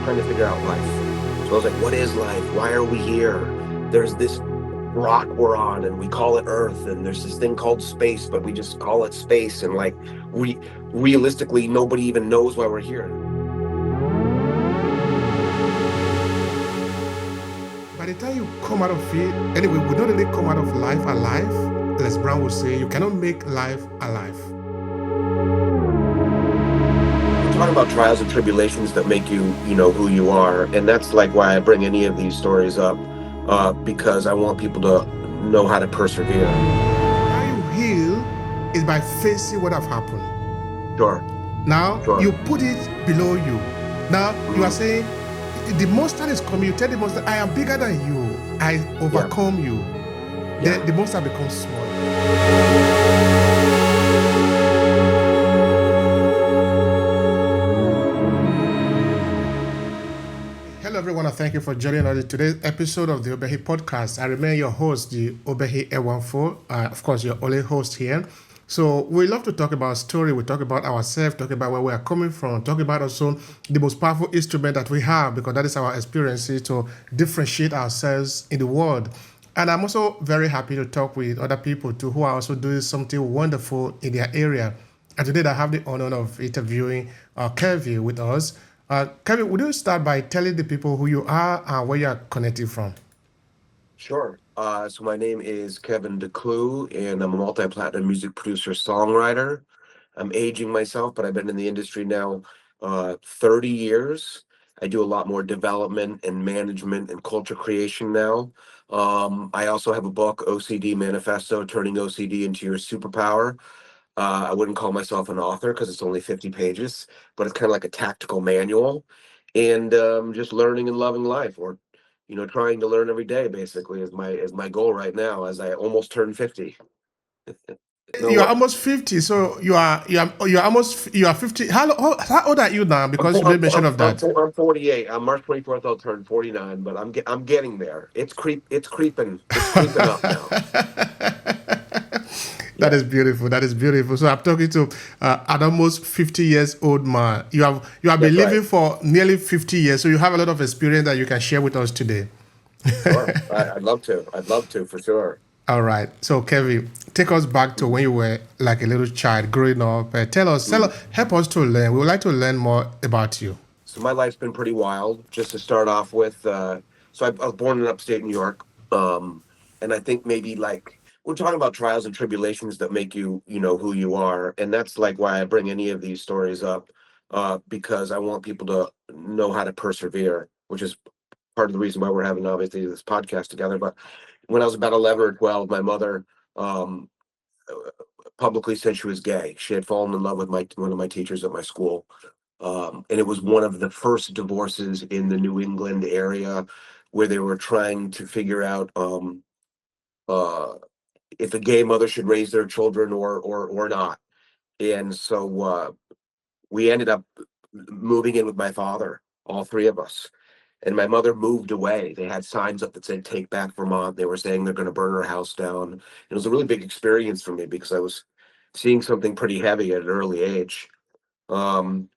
trying to figure out life. So I was like, what is life? Why are we here? There's this rock we're on and we call it Earth, and there's this thing called space, but we just call it space. And like, realistically, nobody even knows why we're here. By the time you come out of it, anyway, we don't really come out of life alive. Les Brown would say, you cannot make life alive. We're talking about trials and tribulations that make you, who you are. And that's like why I bring any of these stories up, because I want people to know how to persevere. How you heal is by facing what have happened. Sure. Now, you put it below you. Now, you are saying, the monster is coming. You tell the monster, I am bigger than you. I overcome you. Then the monster becomes small. Hello, everyone, and thank you for joining us in today's episode of the Obehi Podcast. I remain your host, the Obehi Ewanfo. Of course, your only host here. So we love to talk about story. We talk about ourselves, talk about where we are coming from, talk about also the most powerful instrument that we have, because that is our experiences to differentiate ourselves in the world. And I'm also very happy to talk with other people too who are also doing something wonderful in their area. And today I have the honor of interviewing Kevin with us. Kevin, would you start by telling the people who you are and where you are connecting from? Sure. So my name is Kevin DeClue, and I'm a multi-platinum music producer, songwriter. I'm aging myself, but I've been in the industry now 30 years. I do a lot more development and management and culture creation now. I also have a book, OCD Manifesto, Turning OCD into Your Superpower. I wouldn't call myself an author because it's only 50 pages, but it's kind of like a tactical manual, and just learning and loving life, or trying to learn every day. Basically, is my goal right now as I almost turn 50. You are almost 50, so you are 50. How old are you now? Because you made mention of that. I'm 48. On March 24th, I'll turn 49, but I'm getting there. It's creeping up now. That is beautiful. That is beautiful. So I'm talking to an almost 50 years old man. You have been living for nearly 50 years, so you have a lot of experience that you can share with us today. Sure, I'd love to. I'd love to, for sure. All right. So Kevin, take us back to when you were like a little child growing up. Help us to learn. We would like to learn more about you. So my life's been pretty wild. Just to start off with, so I was born in upstate New York, and I think maybe like we're talking about trials and tribulations that make you, who you are, and that's like why I bring any of these stories up, because I want people to know how to persevere, which is part of the reason why we're having obviously this podcast together. But when I was about 11 or 12, my mother publicly said she was gay. She had fallen in love with one of my teachers at my school. And it was one of the first divorces in the New England area where they were trying to figure out uh, if a gay mother should raise their children or not. And so we ended up moving in with my father, all three of us. And my mother moved away. They had signs up that said "Take Back Vermont." They were saying they're going to burn her house down. And it was a really big experience for me because I was seeing something pretty heavy at an early age. Um,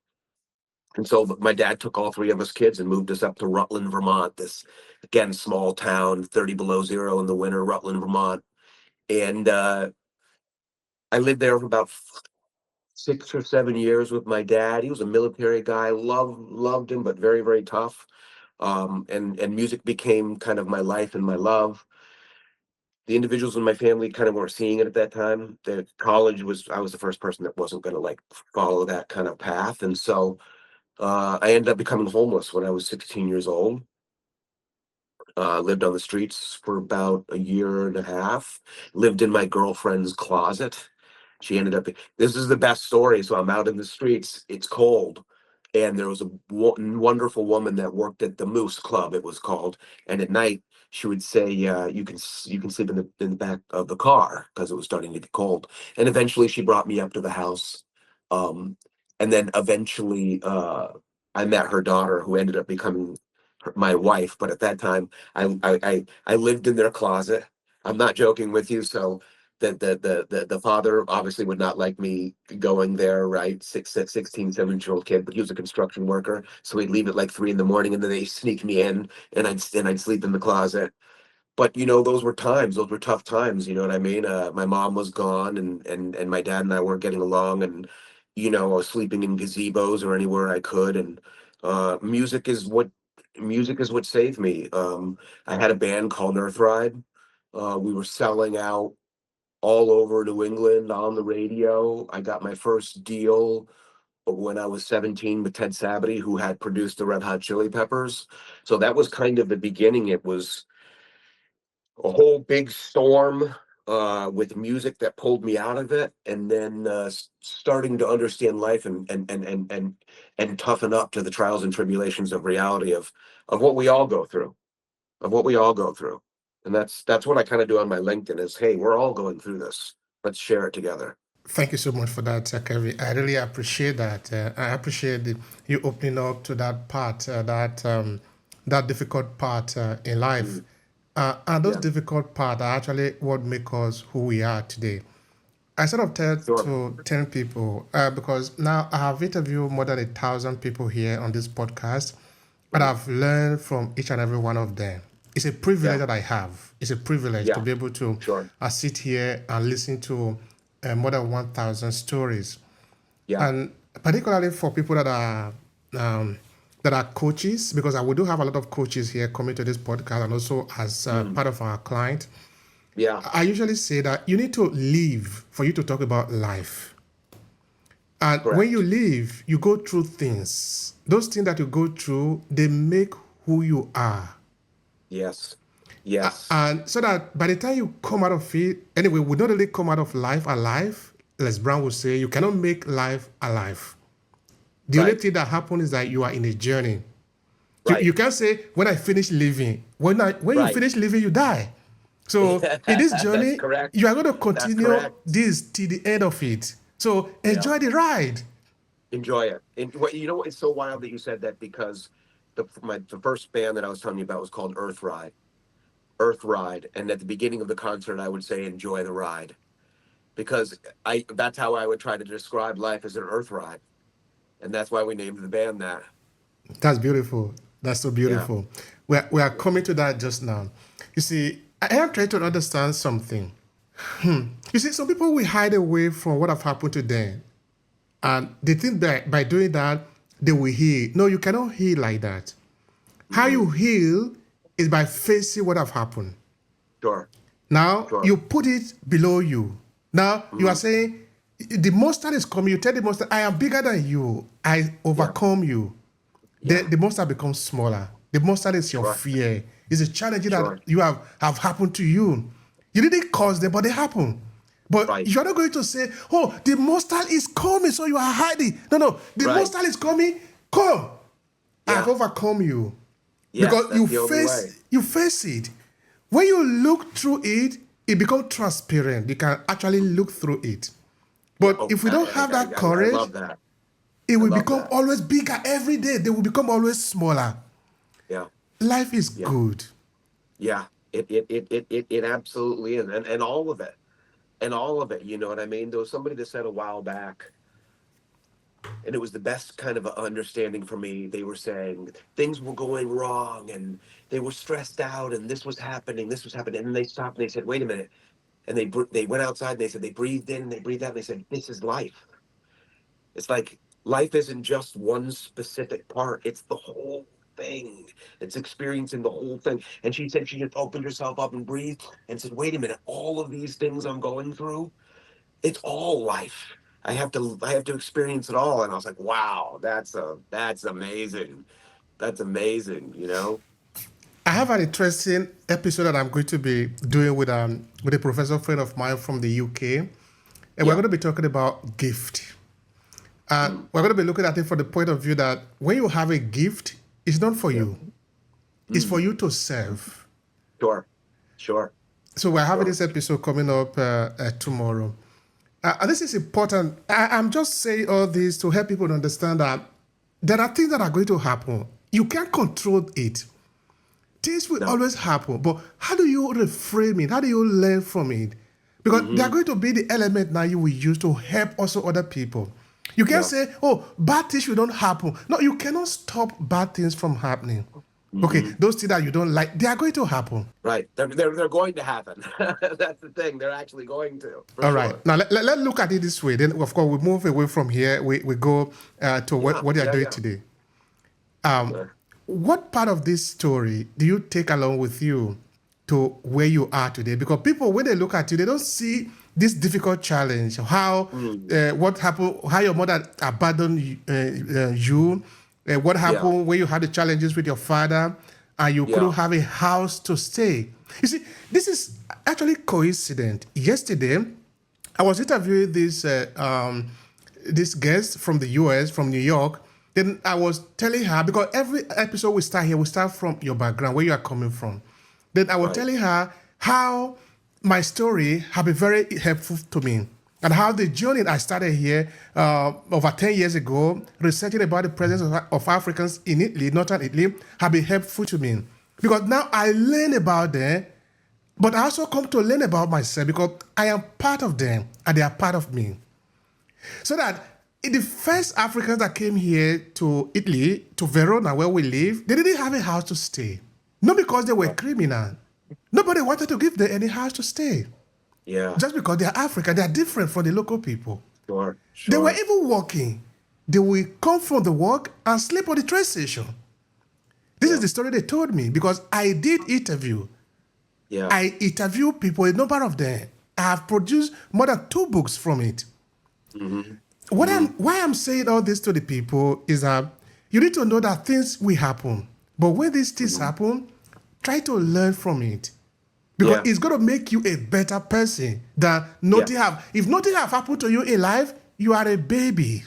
And so my dad took all three of us kids and moved us up to Rutland, Vermont, this, again, small town, 30 below zero in the winter, Rutland, Vermont. And I lived there for about 6 or 7 years with my dad. He was a military guy, loved him, but very, very tough. And music became kind of my life and my love. The individuals in my family kind of weren't seeing it at that time. The college I was the first person that wasn't going to like follow that kind of path. And so I ended up becoming homeless when I was 16 years old. Lived on the streets for about a year and a half. Lived in my girlfriend's closet. She ended up. This is the best story. So I'm out in the streets. It's cold, and there was a wonderful woman that worked at the Moose Club. It was called. And at night, she would say, you can sleep in the back of the car because it was starting to get cold." And eventually, she brought me up to the house. And then eventually, I met her daughter, who ended up becoming my wife. But at that time, I lived in their closet. I'm not joking with you. So the father obviously would not like me going there, right? 16, 17-year-old kid, but he was a construction worker. So he'd leave at like 3 in the morning, and then they sneak me in, and I'd sleep in the closet. But those were times, those were tough times, you know what I mean? My mom was gone, and my dad and I weren't getting along, and I was sleeping in gazebos or anywhere I could. And uh music is what music is what saved me. I had a band called Earth Ride. We were selling out all over New England on the radio. I got my first deal when I was 17 with Ted Sabaty, who had produced the Red Hot Chili Peppers. So that was kind of the beginning. It was a whole big storm with music that pulled me out of it, and then starting to understand life and toughen up to the trials and tribulations of reality of what we all go through, of what we all go through. And that's what I kind of do on my LinkedIn is, hey, we're all going through this. Let's share it together. Thank you so much for that, Kevin. I really appreciate that. I appreciate you opening up to that part, that difficult part in life. Mhm. And those Yeah, difficult parts are actually what make us who we are today. I sort of tell sure. to 10 people because now I have interviewed more than 1,000 people here on this podcast, and Mhm. I've learned from each and every one of them. It's a privilege Yeah, that I have. It's a privilege to yeah, be able to sure. sit here and listen to more than 1,000 stories. Yeah. And particularly for people um, that are coaches, because we do have a lot of coaches here coming to this podcast and also as Mm. part of our client. Yeah, I usually say that you need to live for you to talk about life. And when you correct. live, you go through things. Those things that you go through, they make who you are. Yes. Yes. And so that by the time you come out of it, anyway, we don't really come out of life alive. Les Brown would say, you cannot make life alive. The only Right. thing that happens is that you are in a journey. You Right. can't say, when I finish living. When you Right. finish living, you die. So in this That's journey, correct. you are going to That's continue correct. this till the end of it. So Yeah. enjoy the ride. Enjoy it. And what, it's so wild that you said that, because the first band that I was telling you about was called Earth Ride. Earth Ride. And at the beginning of the concert, I would say, enjoy the ride. Because that's how I would try to describe life, as an earth ride. And that's why we named the band that. That's beautiful. That's so Yeah. beautiful. We are coming to that just now. You see, I am trying to understand something. You see, some people will hide away from what have happened to them. And they think that by doing that, they will heal. No, you cannot heal like that. How Hmm. you heal is by facing what have happened. Sure. Now Sure. you put it below you. Now you are Hmm. saying the monster is coming. You tell the monster, I am bigger than you. I Yeah. overcome you. Yeah. The monster becomes smaller. The monster is your Sure. fear. It's a challenge that Sure. you have happened to you. You didn't cause them, but they happen. But Right. you're not going to say, oh, the monster is coming, so you are hiding. No, no, the Right. monster is coming. Come. I've Yeah. overcome you. Yes. Because That's the only way. you face it. When you look through it, it becomes transparent. You can actually look through it. Yeah. But Oh, if we don't have that I courage, love that. it I will love become that. always bigger every day. They will become always smaller. Yeah. Life is Yeah. good. Yeah. It absolutely is. And all of it. And all of it. You know what I mean? There was somebody that said a while back, and it was the best kind of a understanding for me. They were saying things were going wrong, and they were stressed out, and this was happening, and they stopped and they said, "Wait a minute." And they went outside, and they said they breathed in and they breathed out, and they said, "This is life." It's like life isn't just one specific part; it's the whole thing. It's experiencing the whole thing. And she said she just opened herself up and breathed and said, "Wait a minute, all of these things I'm going through, it's all life. I have to experience it all." And I was like, wow, that's amazing. That's amazing, you know? I have an interesting episode that I'm going to be doing with a professor friend of mine from the UK. And we're Yeah. going to be talking about gift. And Mm, we're going to be looking at it from the point of view that when you have a gift, it's not for yeah. you. It's for Mm, you to serve. sure. Sure. So we're having Sure. this episode coming up tomorrow. And this is important. I'm just saying all this to help people understand that there are things that are going to happen. You can't control it. Things will No. always happen. But how do you reframe it? How do you learn from it? because they are Mm-hmm. going to be the element now you will use to help also other people. You can't Yeah. say, oh, bad things should not happen. No, you cannot stop bad things from happening. Okay, Mm-hmm. those things that you don't like, they are going to happen. Right. They're going to happen. That's the thing. They're actually going to, for All right. sure. Now, let's look at it this way. Then, of course, we move away from here. We go to Yeah. what you are Yeah. doing Yeah. today. Yeah. What part of this story do you take along with you to where you are today? Because people, when they look at you, they don't see this difficult challenge. How, Mm. what happened? How your mother abandoned you? What Yeah. happened when you had the challenges with your father, and you couldn't Yeah. have a house to stay? You see, this is actually coincident. Yesterday, I was interviewing this guest from the US, from New York. Then I was telling her, because every episode we start here, we start from your background, where you are coming from. Then I was Right. telling her how my story have been very helpful to me, and how the journey I started here over 10 years ago, researching about the presence of Africans in Italy, northern Italy, have been helpful to me. Because now I learn about them, but I also come to learn about myself because I am part of them and they are part of me. So that the first Africans that came here to Italy, to Verona, where we live, they didn't have a house to stay. Not because they were Right. criminal. Nobody wanted to give them any house to stay. Yeah. Just because they are African, they are different from the local people. Sure. They were Sure. even walking. They will come from the work and sleep on the train station. This is Yeah. the story they told me because I did interview. Yeah. I interview people, a number of them. I have produced more than 2 books from it. Mm-hmm. Mm-hmm. Why I'm saying all this to the people is that you need to know that things will happen. But when these things Mm-hmm. happen, try to learn from it. Because Yeah. it's gonna make you a better person than nothing Yes. have. If nothing have happened to you in life, you are a baby.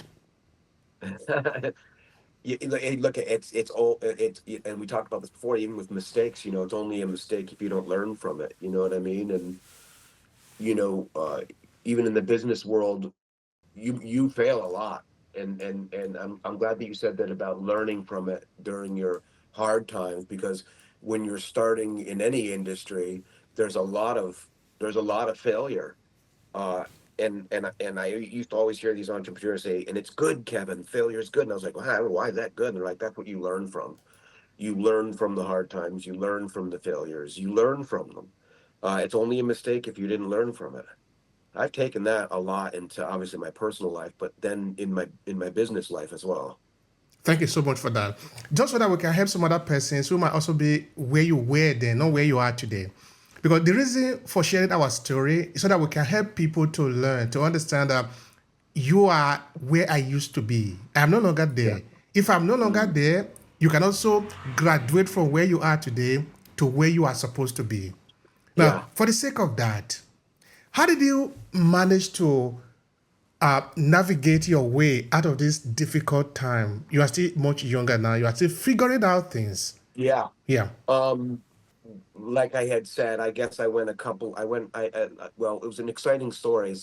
Look, it's all and we talked about this before. Even with mistakes, it's only a mistake if you don't learn from it. You know what I mean? And you know, uh, even in the business world, you fail a lot, and I'm glad that you said that about learning from it during your hard times, because when you're starting in any industry, there's a lot of there's a lot of failure. Uh, and I used to always hear these entrepreneurs say, "And it's good, Kevin. Failure is good." And I was like, why is that good?" And they're like, "That's what you learn from. You learn from the hard times. You learn from the failures. You learn from them. It's only a mistake if you didn't learn from it." I've taken that a lot into obviously my personal life, but then in my business life as well. Thank you so much for that. Just so that we can help some other persons who might also be where you were then, not where you are today. Because the reason for sharing our story is so that we can help people to learn, to understand that you are where I used to be. I'm no longer Yeah. there. If I'm no longer Mhm. there, you can also graduate from where you are today to where you are supposed to be. Now, Yeah. for the sake of that, how did you manage to navigate your way out of this difficult time? You are still much younger now. You are still figuring out things. Yeah. Yeah. Um, like I had said, I guess I went a couple. I went. Well, it was an exciting story.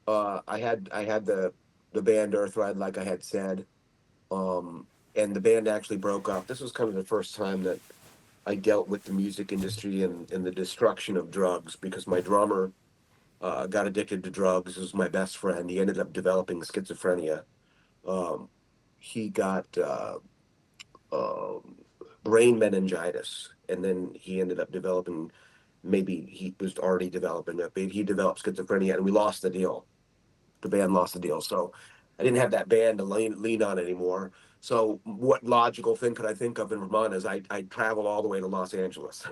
I had the band Earthride, like I had said, and the band actually broke up. This was kind of the first time that I dealt with the music industry and the destruction of drugs, because my drummer got addicted to drugs. He was my best friend. He ended up developing schizophrenia. Um, he got um, brain meningitis, and then he ended up developing. Maybe he was already developing it, but he developed schizophrenia, and we lost the deal. The band lost the deal, so I didn't have that band to lean on anymore. So, what logical thing could I think of in Vermont is I traveled all the way to Los Angeles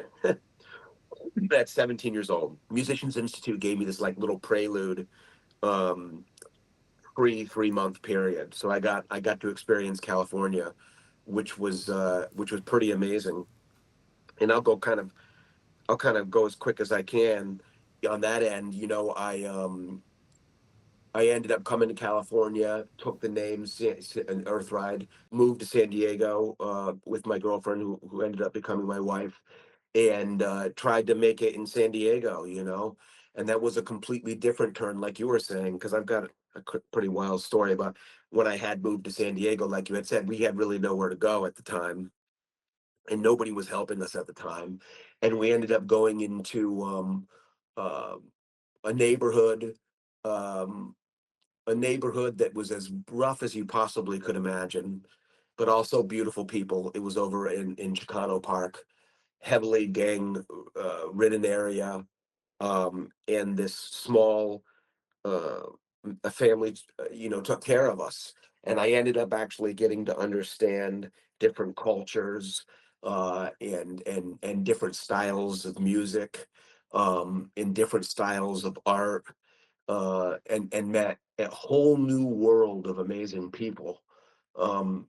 at 17 years old. Musicians Institute gave me this like little prelude, um, free 3 month period. So I got to experience California, which was pretty amazing. And I'll kind of go as quick as I can on that end. I ended up coming to California, took the name an Earthride, moved to San Diego with my girlfriend, who ended up becoming my wife, and tried to make it in San Diego. And that was a completely different turn, like you were saying, because I've got a pretty wild story about when I had moved to San Diego. Like you had said, we had really nowhere to go at the time, and nobody was helping us at the time, and we ended up going into a neighborhood, um, a neighborhood that was as rough as you possibly could imagine, but also beautiful people. It was over in Chicano Park, heavily gang ridden area, and this small uh, a family, took care of us, and I ended up actually getting to understand different cultures, and different styles of music, and different styles of art, and met a whole new world of amazing people. Um,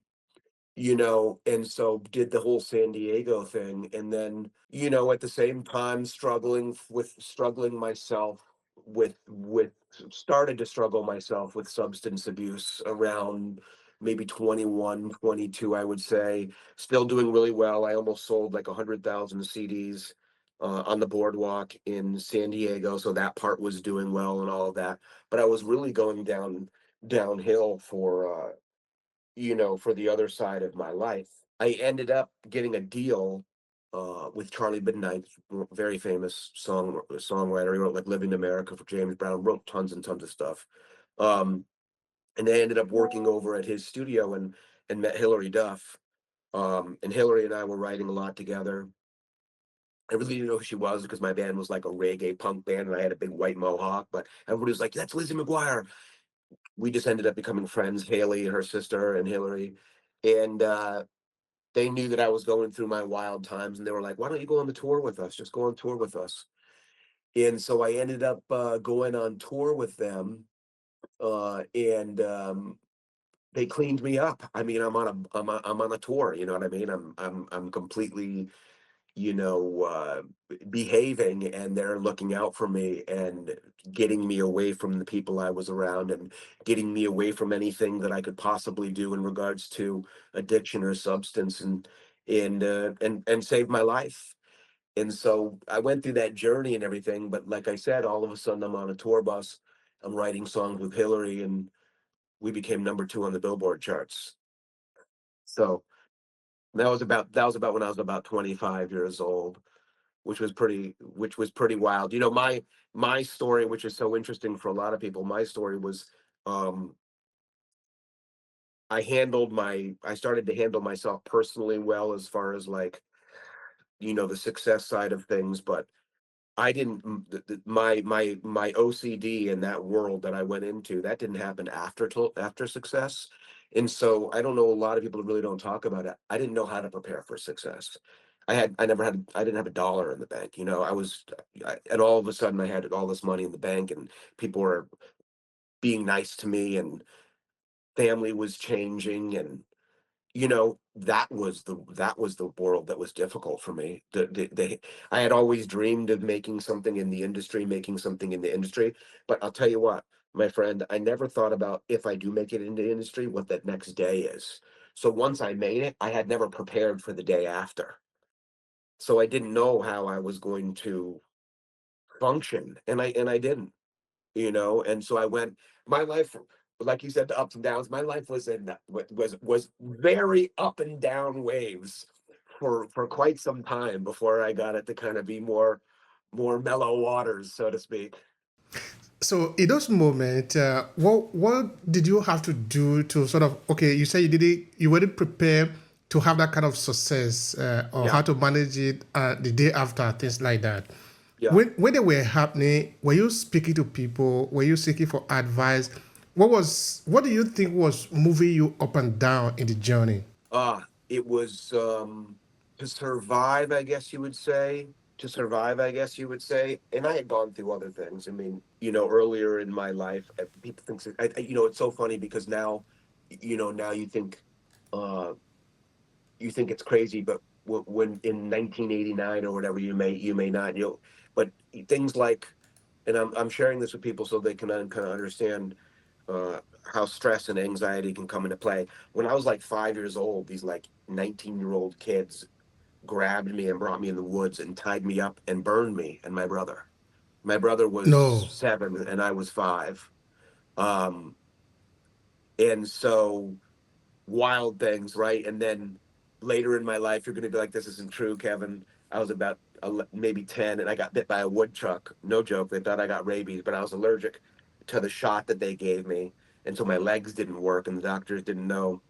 and so did the whole San Diego thing, and then, at the same time struggling myself with started to struggle myself with substance abuse around maybe 21, 22, I would say. Still doing really well. I almost sold like 100,000 CDs on the boardwalk in San Diego, so that part was doing well and all of that. But I was really going downhill for the other side of my life. I ended up getting a deal with Charlie Midnight, very famous songwriter. He wrote like "Living America" for James Brown, wrote tons and tons of stuff. Um, and I ended up working over at his studio and met Hillary Duff. And Hillary and I were writing a lot together. I really didn't know who she was because my band was like a reggae punk band, and I had a big white mohawk. But everybody was like, "That's Lizzie McGuire." We just ended up becoming friends. Haley, her sister, and Hillary, and they knew that I was going through my wild times, and they were like, "Why don't you go on the tour with us? Just go on tour with us." And so I ended up going on tour with them, and they cleaned me up. I mean, I'm on a tour. You know what I mean? I'm completely, you know, uh, behaving, and they're looking out for me and getting me away from the people I was around, and getting me away from anything that I could possibly do in regards to addiction or substance, and save my life. And so I went through that journey and everything. But like I said, all of a sudden I'm on a tour bus. I'm writing songs with Hillary, and we became number 2 on the Billboard charts. So that was about when I was about 25 years old, which was pretty wild. My story, which is so interesting for a lot of people, my story was, um I started to handle myself personally well, as far as like, the success side of things. But I didn't my OCD in that world that I went into, that didn't happen after success. And so I don't know, a lot of people really don't talk about it. I didn't know how to prepare for success. I didn't have a dollar in the bank. And all of a sudden I had all this money in the bank, and people were being nice to me, and family was changing, and that was the world that was difficult for me. I had always dreamed of making something in the industry. But I'll tell you what, my friend, I never thought about, if I do make it into the industry, what that next day is. So once I made it, I had never prepared for the day after. So I didn't know how I was going to function, and I didn't. And so I went, my life, like you said, the ups and downs. My life was very up and down waves for quite some time before I got it to kind of be more mellow waters, so to speak. So in those moments, what did you have to do to sort of, okay, you say you weren't prepared to have that kind of success, or Yeah, how to manage it the day after, things like that. yeah. When they were happening, were you speaking to people? Were you seeking for advice? What do you think was moving you up and down in the journey? It was, to survive, I guess you would say. To survive, I guess you would say. And I had gone through other things. I mean, earlier in my life, people think, it's so funny because now, now uh, you think it's crazy, but when in 1989 or whatever, you may not, but things like, and I'm sharing this with people so they can kind of understand uh, how stress and anxiety can come into play. When I was like 5 years old, these like 19-year-old kids grabbed me and brought me in the woods and tied me up and burned me and my brother. My brother was No. 7 and I was 5. Um, and so, wild things, right? And then later in my life, you're going to be like, "This isn't true, Kevin." maybe 10, and I got bit by a woodchuck. No joke. They thought I got rabies, but I was allergic to the shot that they gave me. And so my legs didn't work, and the doctors didn't know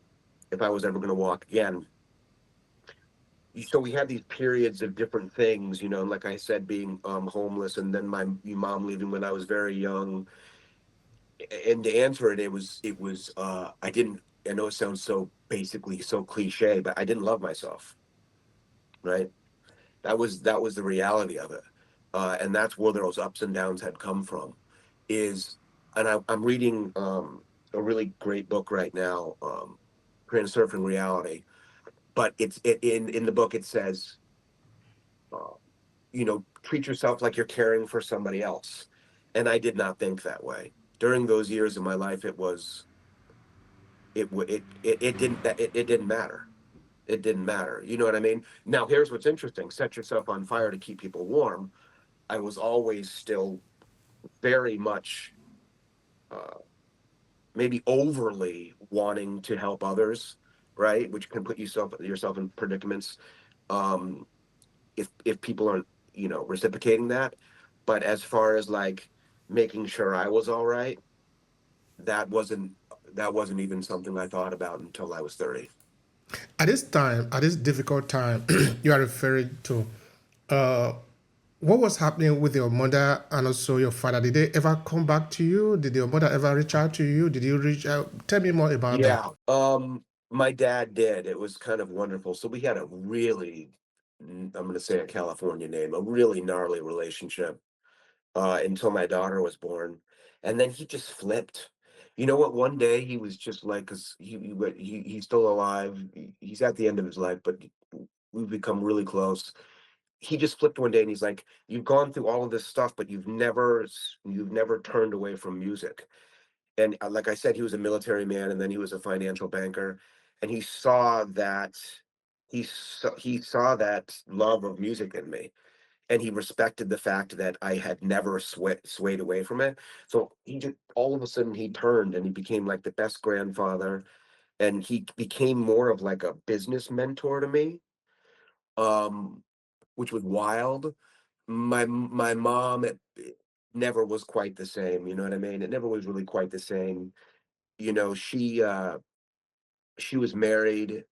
if I was ever going to walk again. So we had these periods of different things, and like I said, being homeless, and then my mom leaving when I was very young. And to answer it, I didn't. I know it sounds so basically so cliche, but I didn't love myself, right? That was the reality of it, and that's where those ups and downs had come from. Is and I'm reading a really great book right now, Surfing Reality. But in the book it says, uh, treat yourself like you're caring for somebody else, and I did not think that way during those years of my life. It didn't matter. It didn't matter. You know what I mean? Now here's what's interesting: set yourself on fire to keep people warm. I was always still very much, uh, maybe overly wanting to help others, right? Which can put yourself in predicaments, um, if people aren't, reciprocating that. But as far as like making sure I was all right, that wasn't that wasn't even something I thought about until I was 30. At this time, at this difficult time you are referring to, uh, what was happening with your mother and also your father? Did they ever come back to you? Did your mother ever reach out to you? Did you reach out? Tell me more about that. Yeah. My dad did. It was kind of wonderful. So we had a really, I'm going to say a California name, a really gnarly relationship, until my daughter was born. And then he just flipped. You know what? One day he was just like, because he's still alive. He's at the end of his life, but we've become really close. He just flipped one day and he's like, "You've gone through all of this stuff, but you've never turned away from music." And like I said, he was a military man, and then he was a financial banker, and he saw that love of music in me, and he respected the fact that I had never swayed away from it. So he just all of a sudden he turned and he became like the best grandfather, and he became more of like a business mentor to me, um, which was wild. My mom, it never was quite the same. You know what I mean? It never was really quite the same. She was married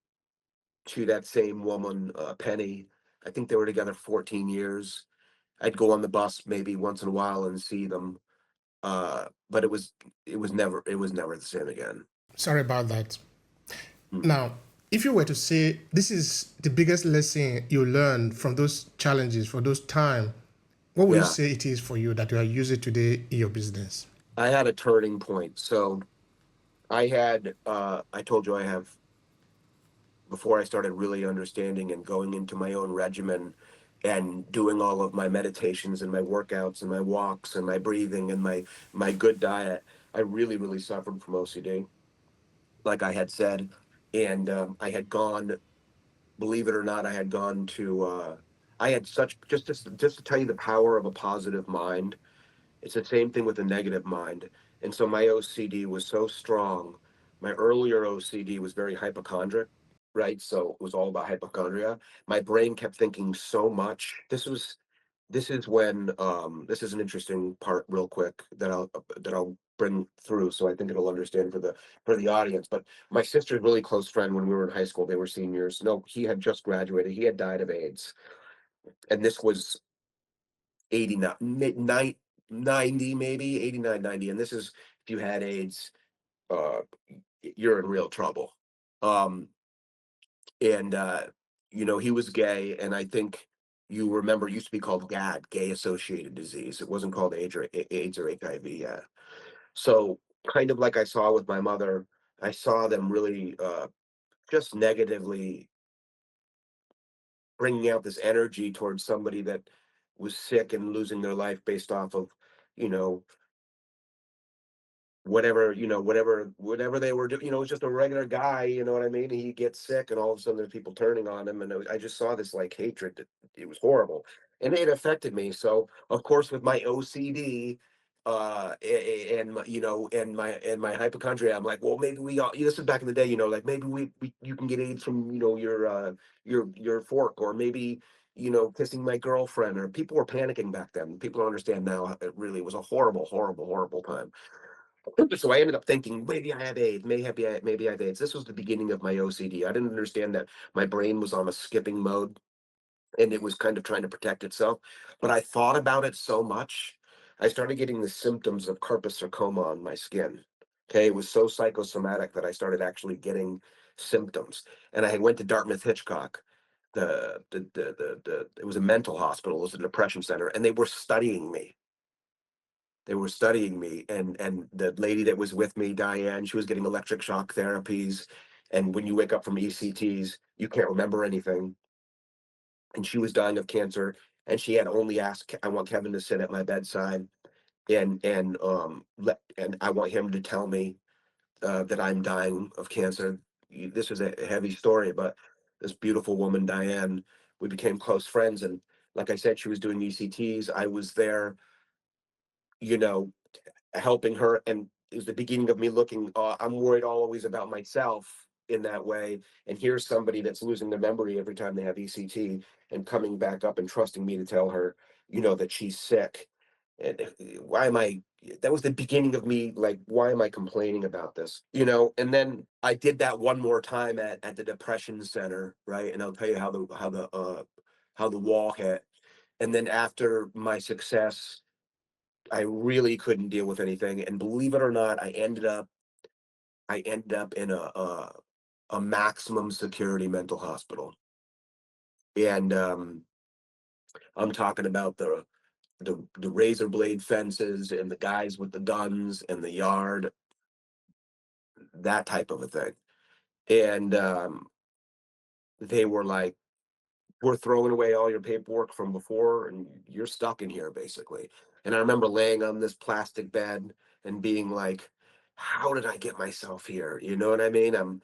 to that same woman, Penny. I think they were together 14 years. I'd go on the bus maybe once in a while and see them. But it was never the same again. Sorry about that. Mm. Now, if you were to say this is the biggest lesson you learned from those challenges, for those time, what would you Yeah, say it is for you that you are using today in your business? I had a turning point. So I told you I have, before I started really understanding and going into my own regimen and doing all of my meditations and my workouts and my walks and my breathing and my good diet, I really really suffered from OCD, like I had said. And I had gone, believe it or not, I had gone to, I had such, just to tell you the power of a positive mind. It's the same thing with a negative mind. And so my OCD was so strong. My earlier OCD was very hypochondriac, right? So it was all about hypochondria. My brain kept thinking so much. This is an interesting part real quick that I'll bring through, so I think it'll understand for the audience. But my sister's really close friend, when we were in high school, they were seniors. No, he had just graduated. He had died of AIDS. And this was 89, 90, maybe 89, 90. And this is, if you had AIDS, uh, you're in real trouble. Um, and he was gay, and I think you remember, it used to be called GAD, gay associated disease. It wasn't called AIDS or HIV yet. So kind of like I saw with my mother, I saw them really, just negatively bringing out this energy towards somebody that was sick and losing their life based off of, you know whatever they were doing. It was just a regular guy. You know what I mean? He gets sick, and all of a sudden there's people turning on him, and I just saw this like hatred. It was horrible, and it affected me. So of course, with my OCD, and my hypochondria, I'm like, well, maybe we all. This is back in the day, like maybe you can get AIDS from your fork, or maybe. kissing my girlfriend, or people were panicking back then. People don't understand now. It really was a horrible, horrible, horrible time. So I ended up thinking, maybe I have AIDS, maybe I have AIDS. This was the beginning of my OCD. I didn't understand that my brain was on a skipping mode, and it was kind of trying to protect itself. But I thought about it so much, I started getting the symptoms of corpus sarcoma on my skin. Okay, it was so psychosomatic that I started actually getting symptoms. And I went to Dartmouth Hitchcock. It was a mental hospital, it was a depression center, and they were studying me. And the lady that was with me, Diane, she was getting electric shock therapies. And when you wake up from ECTs, you can't remember anything. And she was dying of cancer, and she had only asked, I want Kevin to sit at my bedside, and I want him to tell me that I'm dying of cancer. This was a heavy story, but this beautiful woman, Diane, we became close friends. And like I said, she was doing ECTs. I was there, you know, helping her. And it was the beginning of me looking, I'm worried always about myself in that way. And here's somebody that's losing their memory every time they have ECT, and coming back up and trusting me to tell her, that she's sick. And why am I, that was the beginning of me, like, why am I complaining about this? And then I did that one more time at the depression center, right? And I'll tell you how the wall hit. And then after my success, I really couldn't deal with anything, and believe it or not, I ended up in a maximum security mental hospital. And I'm talking about the razor blade fences and the guys with the guns and the yard, that type of a thing. And they were like, we're throwing away all your paperwork from before, and you're stuck in here, basically. And I remember laying on this plastic bed and being like, how did I get myself here? You know what I mean?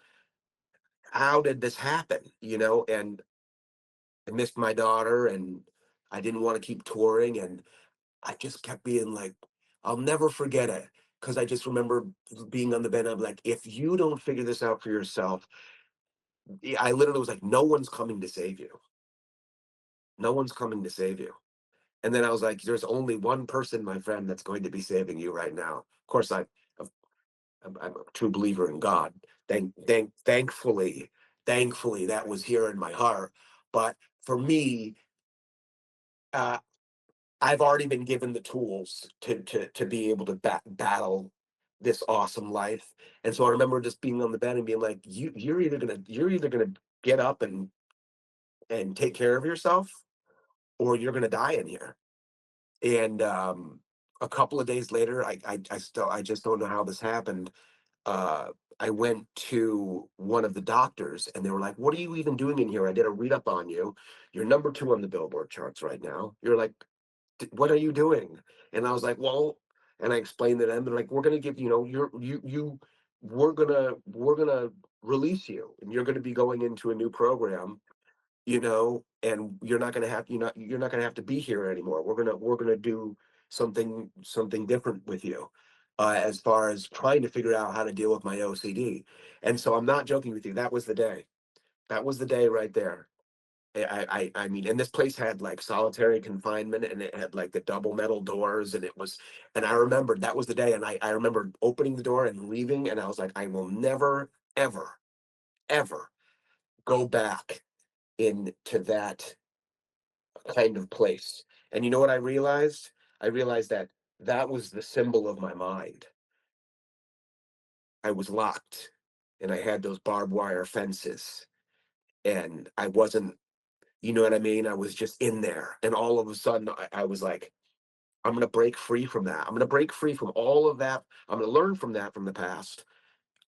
How did this happen? And I missed my daughter, and I didn't want to keep touring. And I just kept being like, I'll never forget it. Cause I just remember being on the bed. I'm like, if you don't figure this out for yourself, I literally was like, no one's coming to save you. No one's coming to save you. And then I was like, there's only one person, my friend, that's going to be saving you right now. Of course, I'm a true believer in God. Thankfully, that was here in my heart. But for me, uh, I've already been given the tools to be able to battle this awesome life. And so I remember just being on the bed and being like, you're either gonna get up and take care of yourself, or you're gonna die in here. And a couple of days later, I just don't know how this happened. uh, I went to one of the doctors, and they were like, what are you even doing in here? I did a read up on you. You're number 2 on the Billboard charts right now. You're like, what are you doing? And I was like, well, and I explained to them, they're like, we're going to give, we're going to release you, and you're going to be going into a new program, and you're not going to have to be here anymore. We're going to do something different with you, as far as trying to figure out how to deal with my OCD. And so I'm not joking with you. That was the day right there. I mean, and this place had like solitary confinement, and it had like the double metal doors, and I remembered that was the day. And I remember opening the door and leaving, and I was like, I will never, ever, ever go back into that kind of place. And you know what I realized? I realized that that was the symbol of my mind. I was locked, and I had those barbed wire fences, and I wasn't, you know what I mean? I was just in there. And all of a sudden, I was like, I'm going to break free from that. I'm going to break free from all of that. I'm going to learn from that, from the past.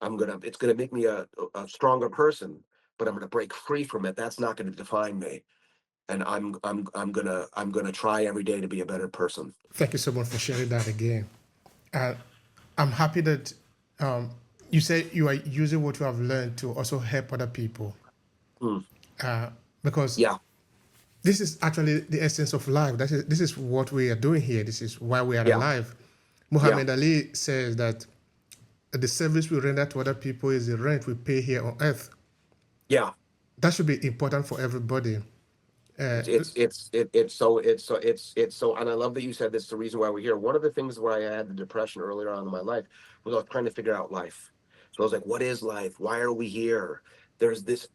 It's going to make me a stronger person, but I'm going to break free from it. That's not going to define me. And I'm gonna try every day to be a better person. Thank you so much for sharing that again. Uh, I'm happy that um, you say you are using what you have learned to also help other people, Mm, uh, because yeah, this is actually the essence of life. This is what we are doing here. This is why we are yeah, alive. yeah, Muhammad Ali says that the service we render to other people is the rent we pay here on earth. yeah, That should be important for everybody. Uh, It's so, and I love that you said this is the reason why we're here. One of the things where I had the depression earlier on in my life was I was trying to figure out life. So I was like, what is life? Why are we here? There's this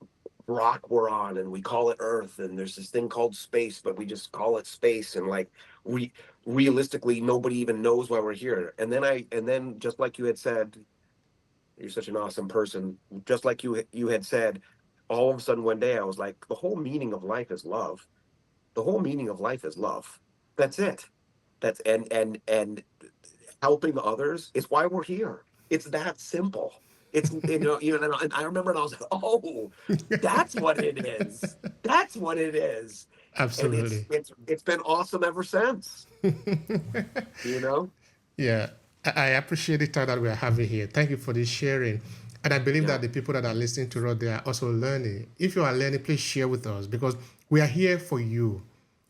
rock we're on and we call it Earth, and there's this thing called space, but we just call it space. And like we realistically, nobody even knows why we're here. And then just like you had said, you're such an awesome person. Just like you had said, all of a sudden one day I was like, the whole meaning of life is love. The whole meaning of life is love. That's it. That's and helping others is why we're here. It's that simple. It's and I remember and I was like, oh, that's what it is. That's what it is. And Absolutely. it's been awesome ever since. You know? Yeah, I appreciate the time that we are having here. Thank you for this sharing. And I believe Yeah. that the people that are listening to us, they are also learning. If you are learning, please share with us because we are here for you.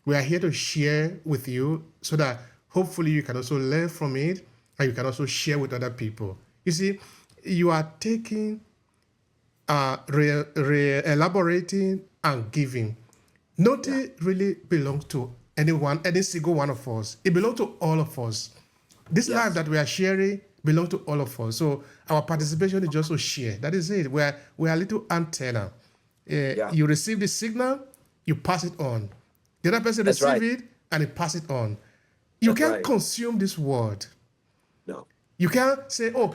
We are here to share with you so that hopefully you can also learn from it and you can also share with other people. You see, you are taking, elaborating, and giving. Yeah. Nothing really belongs to anyone, any single one of us. It belongs to all of us. This life Yes. that we are sharing belongs to all of us. So our Yeah. participation is just to share. That is it. We are a little antenna. Yeah. You receive the signal, you pass it on. The other person That's receive right. it and it pass it on. You That's can't right. consume this word. No. You can't say, "Oh,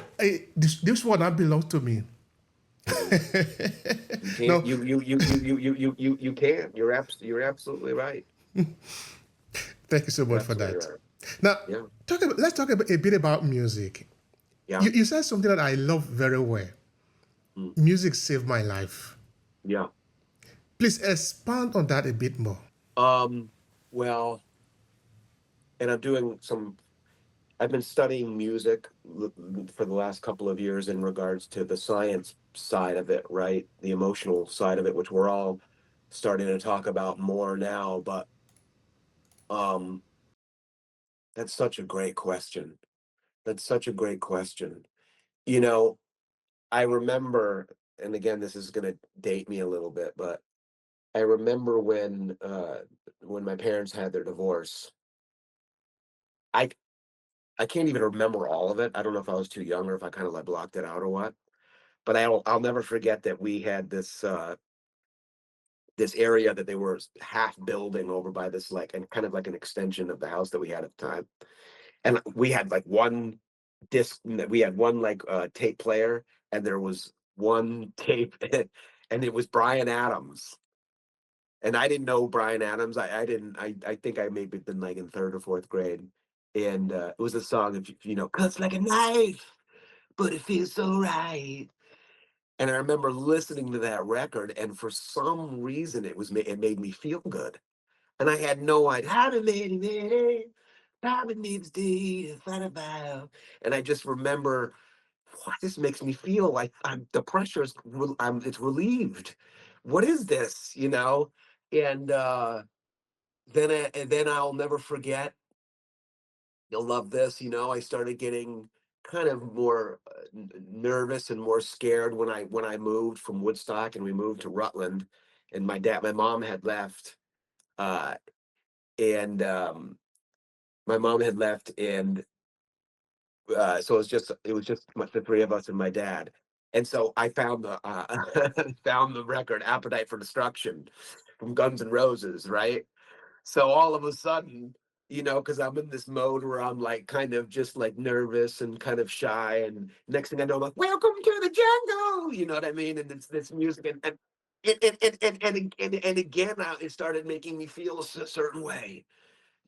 this word now belongs to me." Mhm. You can't. No, You can't. You're absolutely right. thank you so You're much for absolutely that. right. Now, Yeah. let's talk a bit about music. Yeah. You said something that I love very well. Mm. Music saved my life. Yeah. Please expand on that a bit more. Um. Well, and I've been studying music for the last couple of years in regards to the science side of it, right? The emotional side of it, which we're all starting to talk about more now. But um, that's such a great question. That's such a great question. You know, I remember, and again, this is going to date me a little bit, but I remember when my parents had their divorce. I I can't even remember all of it. I don't know if I was too young or if I kind of like blocked it out or what. But I'll never forget that we had this area that they were half building over by this like and kind of like an extension of the house that we had at the time. And we had like one disc we had one like tape player, and there was one tape and it was Brian Adams. And I didn't know Brian Adams. I didn't I think I maybe been like in third or fourth grade. And it was a song of, cuts like a knife, but it feels so right. And I remember listening to that record, and for some reason, it made me feel good, and I had no idea how to make it. Probably needs to thought about, and I just remember, what this makes me feel like the pressure's it's relieved. What is this, And then I'll never forget. You'll love this. I started getting kind of more nervous and more scared when I moved from Woodstock and we moved to Rutland, and my mom had left, uh, and my mom had left, and so it was just the three of us and my dad, and so I found the found the record "Appetite for Destruction" from Guns N' Roses, right? So all of a sudden, because I'm in this mode where I'm like kind of just like nervous and kind of shy, and next thing I know, I'm like, "Welcome to the jungle," you know what I mean? And it's this music, and and again, it started making me feel a certain way,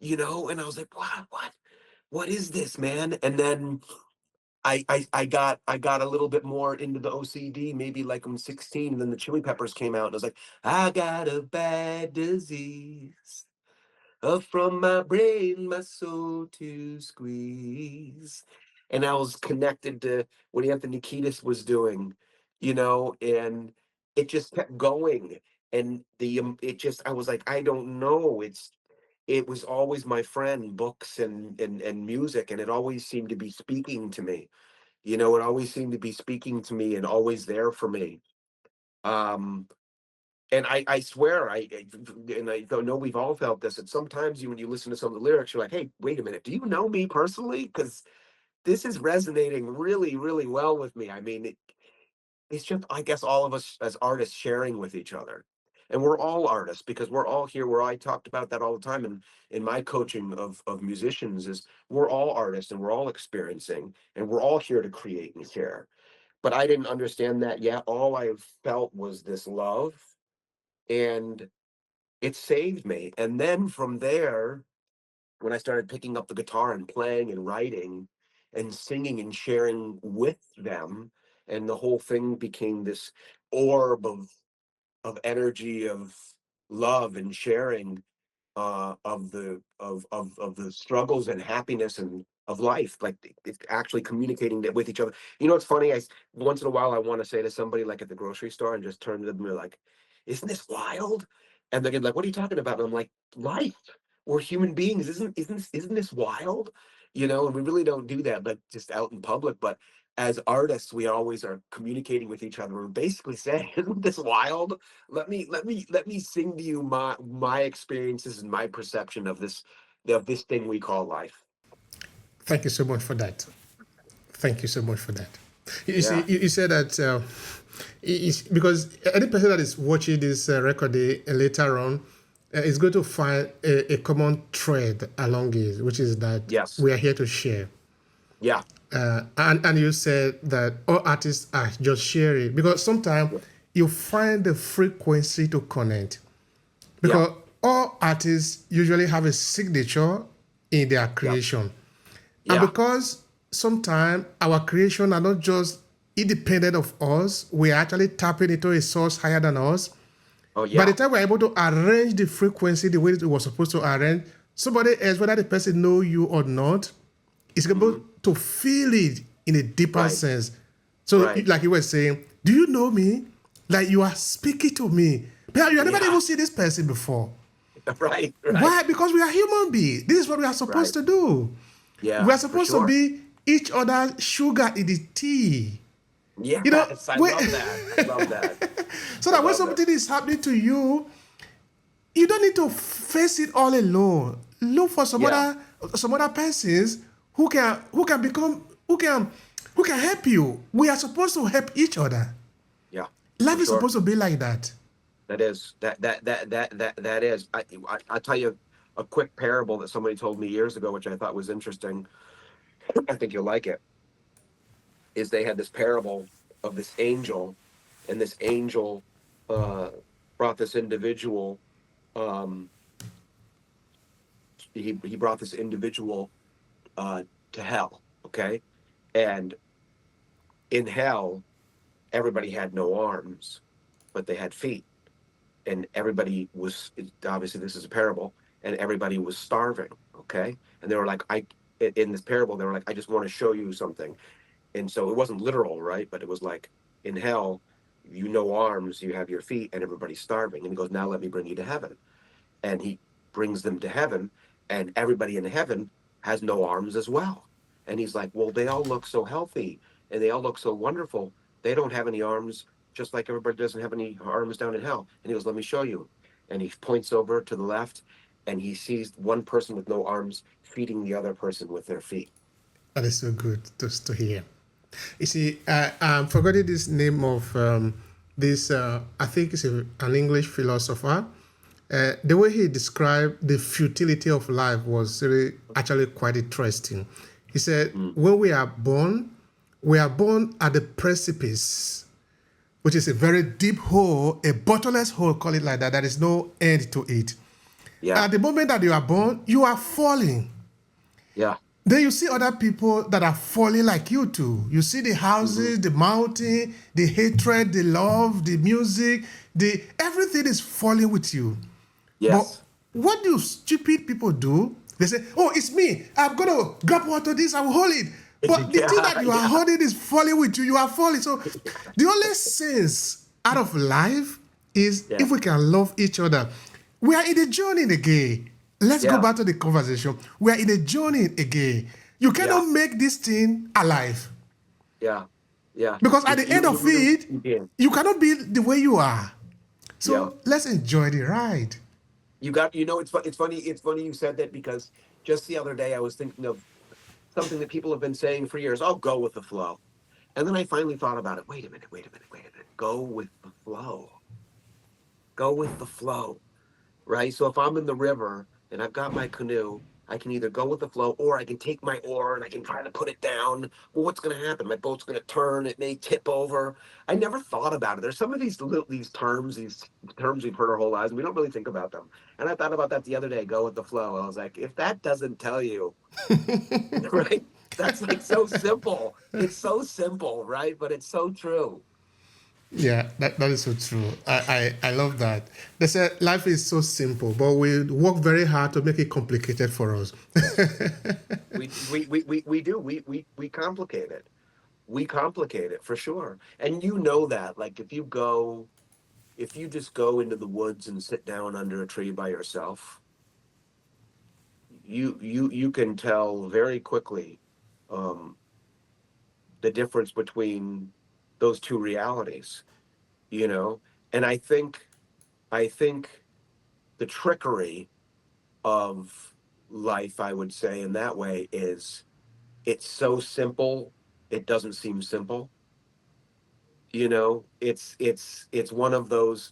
and I was like, what is this, man? And then I got a little bit more into the OCD, maybe like I'm 16, and then the Chili Peppers came out, and I was like, I got a bad disease. From my brain, my soul to squeeze. And I was connected to what Anthony Kiedis was doing, and it just kept going. And I was like, I don't know. It was always my friend, books and music, and it always seemed to be speaking to me. It always seemed to be speaking to me and always there for me. Um, And I swear, and I don't know, we've all felt this. And sometimes when you listen to some of the lyrics, you're like, hey, wait a minute, do you know me personally? Because this is resonating really, really well with me. I mean, it's just, I guess, all of us as artists sharing with each other. And we're all artists because we're all here, where I talked about that all the time. And in my coaching of musicians is we're all artists and we're all experiencing and we're all here to create and share. But I didn't understand that yet. All I felt was this love, and it saved me. And then from there, when I started picking up the guitar and playing and writing and singing and sharing with them, and the whole thing became this orb of energy, of love and sharing, of the struggles and happiness and of life, like it's actually communicating that with each other. You know, it's funny. Once in a while I want to say to somebody like at the grocery store and just turn to them and be like, "Isn't this wild?" And they're gonna be like, "What are you talking about?" And I'm like, "Life. We're human beings. Isn't this wild?" You know, and we really don't do that, like just out in public, but as artists, we always are communicating with each other and basically saying, "Isn't this wild? Let me sing to you my experiences and my perception of this thing we call life." Thank you so much for that. Thank you so much for that. You see, Yeah, you said that because any person that is watching this recording later on is going to find a common thread along it, which is that yes, we are here to share. yeah, And you said that all artists are just sharing because sometimes you find the frequency to connect yeah, because all artists usually have a signature in their yeah, creation. And yeah. because sometimes our creation are not just independent of us, we are actually tapping into a source higher than us. Oh By the yeah. time we're able to arrange the frequency the way it was supposed to arrange, somebody else, whether the person know you or not, is able Hmm. to feel it in a deeper Right, sense. So, right. like you were saying, do you know me? Like you are speaking to me. But you have never Yeah, even seen this person before. right, right, Why? Because we are human beings. This is what we are supposed right. to do. We Yeah, are for supposed to sure. be each other's sugar in the tea. You know, Yes, I love that. I love that. so I that when love that. something is happening to you, you don't need to face it all alone. Look for Yeah, some other persons who can become who can help you. We are supposed to help each other. yeah, Life for is sure. supposed to be like that. That is that is. I'll tell you a quick parable that somebody told me years ago, which I thought was interesting. I think you'll like it. Is they had this parable of this angel, and this angel uh, brought this individual. Um, he brought this individual uh, to hell. Okay, and in hell, everybody had no arms, but they had feet, and everybody was, obviously this is a parable, and everybody was starving. Okay, and they were like, in this parable they were like, I just want to show you something. And so it wasn't literal, right? But it was like, in hell, you no arms, you have your feet, and everybody's starving. And he goes, now let me bring you to heaven. And he brings them to heaven, and everybody in heaven has no arms as well. And he's like, well, they all look so healthy and they all look so wonderful. They don't have any arms, just like everybody doesn't have any arms down in hell. And he goes, let me show you. And he points over to the left, and he sees one person with no arms feeding the other person with their feet. That is so good to hear. You see, I'm forgetting this name of this. I think it's an English philosopher. The way he described the futility of life was really actually quite interesting. He said, Mm. when we are born at the precipice, which is a very deep hole, a bottomless hole, call it like that. There is no end to it. Yeah, At the moment that you are born, you are falling. yeah. Then you see other people that are falling like you too. You see the Hmm. houses, the mountain, the hatred, the love, the music, the everything is falling with you. But Yes. what do stupid people do? They say, "Oh, it's me. I'm gonna grab onto this. I will hold it." But the thing Yeah, that you are yeah, holding is falling with you. You are falling. So the only sense out of life is yeah, if we can love each other. We are in a journey again. Let's go yeah, back to the conversation. We are in a journey again. You yeah, cannot make this thing alive yeah, yeah. because at You the you end you of really it, you can. you cannot be the way you are. Yeah. So let's enjoy the ride. It's funny you said that because just the other day I was thinking of something that people have been saying for years. I'll go with the flow. And then I finally thought about it. Wait a minute. Go with the flow. Go with the flow. Right? So if I'm in the river and I've got my canoe, I can either go with the flow or I can take my oar and I can try to put it down. Well, what's going to happen? My boat's going to turn. It may tip over. I never thought about it. There's some of these terms we've heard our whole lives, and we don't really think about them. And I thought about that the other day. Go with the flow. I was like, if that doesn't tell you, right? That's like so simple. It's so simple, right? But it's so true. Yeah, that is so true. I love that. They say life is so simple, but we work very hard to make it complicated for us. We do. We complicate it. We complicate it for sure. And you know that. Like if you just go into the woods and sit down under a tree by yourself, you can tell very quickly um, the difference between those two realities, you know? And I think the trickery of life, I would say, in that way is it's so simple, it doesn't seem simple. You know, it's one of those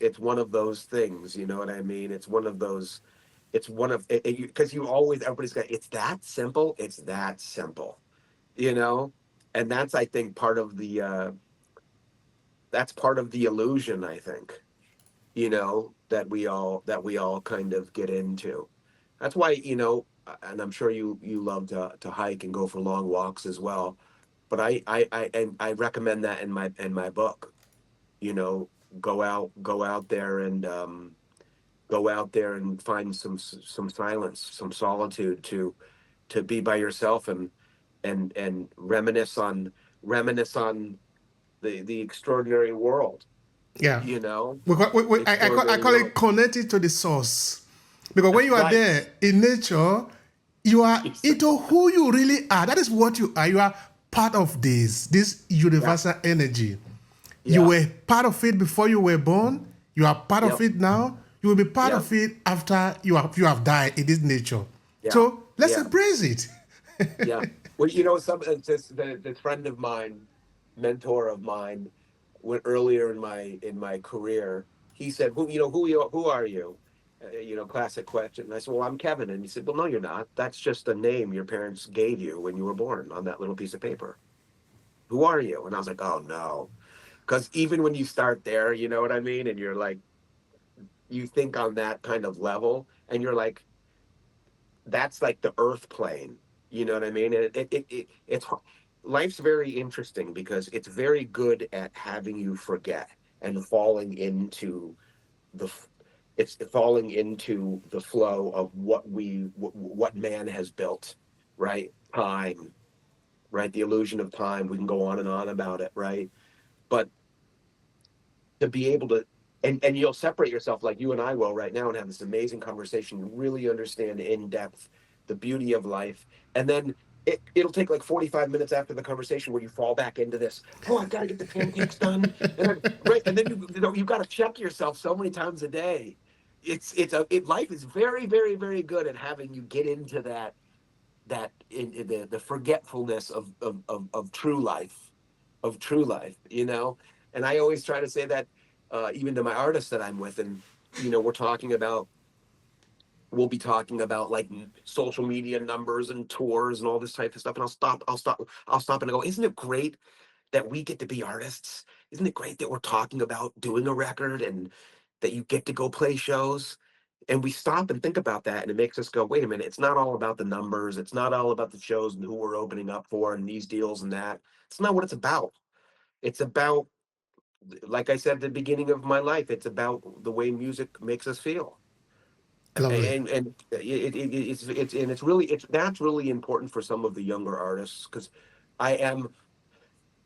things, you know what I mean? It's one of those it's one of it, because you always everybody's got it's that simple, you know? And that's I think part of the that's part of the illusion, I think, you know, that we all kind of get into. That's why, you know, and I'm sure you love to hike and go for long walks as well. But I recommend that in my book. You know, go out there and go out there and find some silence, some solitude to be by yourself and reminisce on the extraordinary world. Yeah. You know, We, the I extraordinary call it world. connected to the source. Because when you are Right. there in nature, you are into who you really are. That is what you are. You are part of this Yeah. universal energy. You Yeah. were part of it before you were born. You are part of Yep. it now. You will be part Yep. of it after you have died in this nature. Yeah. So let's Yeah. embrace it. Yeah. Well, you know, this friend of mine, mentor of mine, went earlier in my career. He said, who are you?" You know, classic question. And I said, "Well, I'm Kevin." And he said, "Well, no, you're not. That's just a name your parents gave you when you were born on that little piece of paper. Who are you?" And I was like, "Oh no," because even when you start there, you know what I mean, and you're like, you think on that kind of level, and you're like, that's like the earth plane, you know what I mean? And life's very interesting because it's very good at having you forget and falling into the it's falling into the flow of what man has built, right? Time, right? The illusion of time. We can go on and on about it, right? But to be able to and you'll separate yourself like you and I will right now and have this amazing conversation. You really understand in depth the beauty of life, and then it'll take like 45 minutes after the conversation where you fall back into this. Oh, I've got to get the pancakes done, and right, and then you know you've got to check yourself so many times a day. Life is very very good at having you get into that in the forgetfulness of true life, you know. And I always try to say that even to my artists that I'm with, and you know, we'll be talking about like social media numbers and tours and all this type of stuff, and I'll stop and I go, isn't it great that we get to be artists? Isn't it great that we're talking about doing a record and that you get to go play shows? And we stop and think about that, and it makes us go, wait a minute, it's not all about the numbers. It's not all about the shows and who we're opening up for and these deals and that. It's not what it's about. It's about, like I said at the beginning of my life, it's about the way music makes us feel. Lovely. And it's really that's really important for some of the younger artists because I am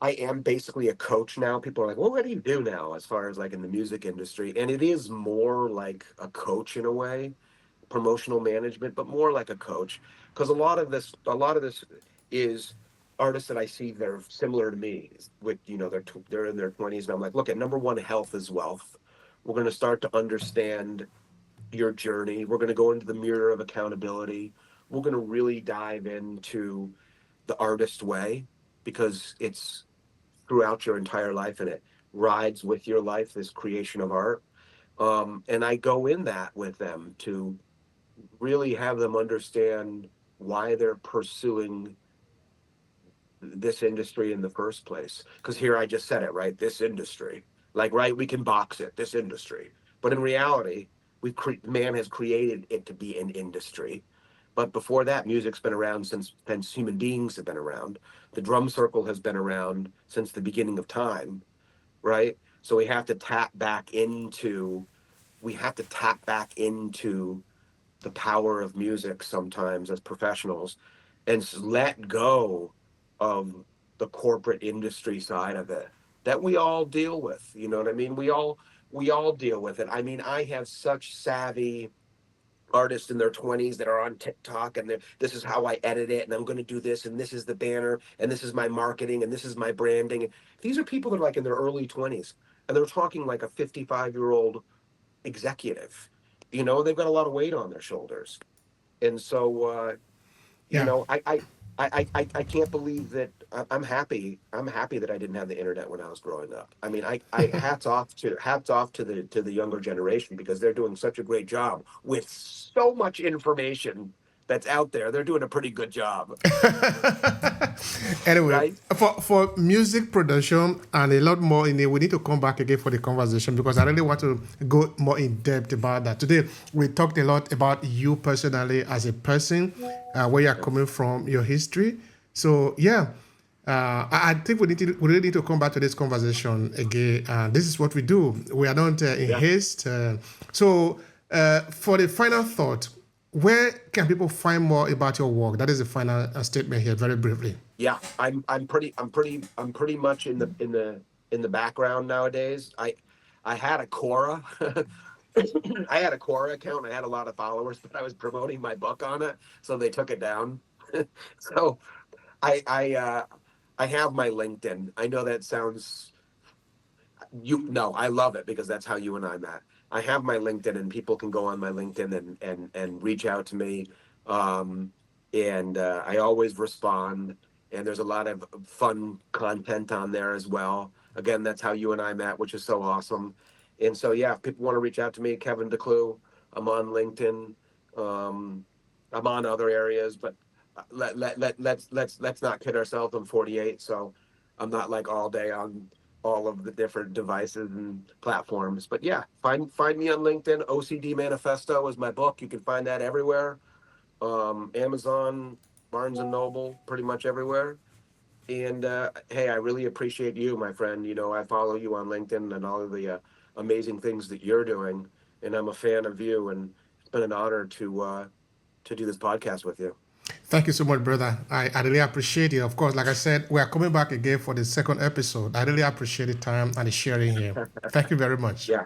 I am basically a coach now. People are like, well, what do you do now as far as like in the music industry? And it is more like a coach in a way, promotional management, but more like a coach. Because a lot of this is artists that I see that are similar to me with, you know, they're in their 20s. And I'm like, look, at number one, health is wealth, We're going to start to understand your journey. We're going to go into the mirror of accountability. We're going to really dive into the artist way, because it's throughout your entire life and it rides with your life, this creation of art. And I go in that with them to really have them understand why they're pursuing this industry in the first place. Because here I just said it, right? This industry, like, right? We can box it, this industry, but in reality, man has created it to be an industry. But before that, music's been around since human beings have been around. The drum circle has been around since the beginning of time, right? So we have to tap back into the power of music sometimes as professionals, and let go of the corporate industry side of it that we all deal with. You know what I mean? We all deal with it. I mean, I have such savvy artists in their 20s that are on TikTok, and this is how I edit it, and I'm going to do this, and this is the banner, and this is my marketing, and this is my branding. These are people that are like in their early 20s, and they're talking like a 55-year-old executive. They've got a lot of weight on their shoulders. And so, Yeah. I can't believe that I'm happy. I'm happy that I didn't have the internet when I was growing up. I mean, I hats off to the younger generation, because they're doing such a great job with so much information that's out there. They're doing a pretty good job, Anyway, right? for music production and a lot more in it, we need to come back again for the conversation, because I really want to go more in depth about that. Today, we talked a lot about you personally as a person, where you're coming from, your history. So yeah, I think we really need to come back to this conversation again. This is what we do. We are not in Yeah. haste. For the final thought, where can people find more about your work? That is the final statement here, very briefly. Yeah, I'm pretty much in the background nowadays. I had a Quora. I had a Quora account. I had a lot of followers, but I was promoting my book on it, so they took it down. So I have my LinkedIn. I know that sounds you no, I love it, because that's how you and I met. I have my LinkedIn, and people can go on my LinkedIn and reach out to me. Um, and I always respond. And there's a lot of fun content on there as well. Again, that's how you and I met, which is so awesome. And so, yeah, if people want to reach out to me, Kevin DeClue, I'm on LinkedIn. Um, I'm on other areas, but let's not kid ourselves. I'm 48, so I'm not like all day on all of the different devices and platforms. But yeah, find me on LinkedIn. OCD Manifesto is my book. You can find that everywhere. Amazon, Barnes and Noble, pretty much everywhere. And hey, I really appreciate you, my friend. I follow you on LinkedIn and all of the amazing things that you're doing, and I'm a fan of you. And it's been an honor to do this podcast with you. Thank you so much, brother. I really appreciate it. Of course, like I said, we are coming back again for the second episode. I really appreciate the time and the sharing here. Thank you very much. Yeah.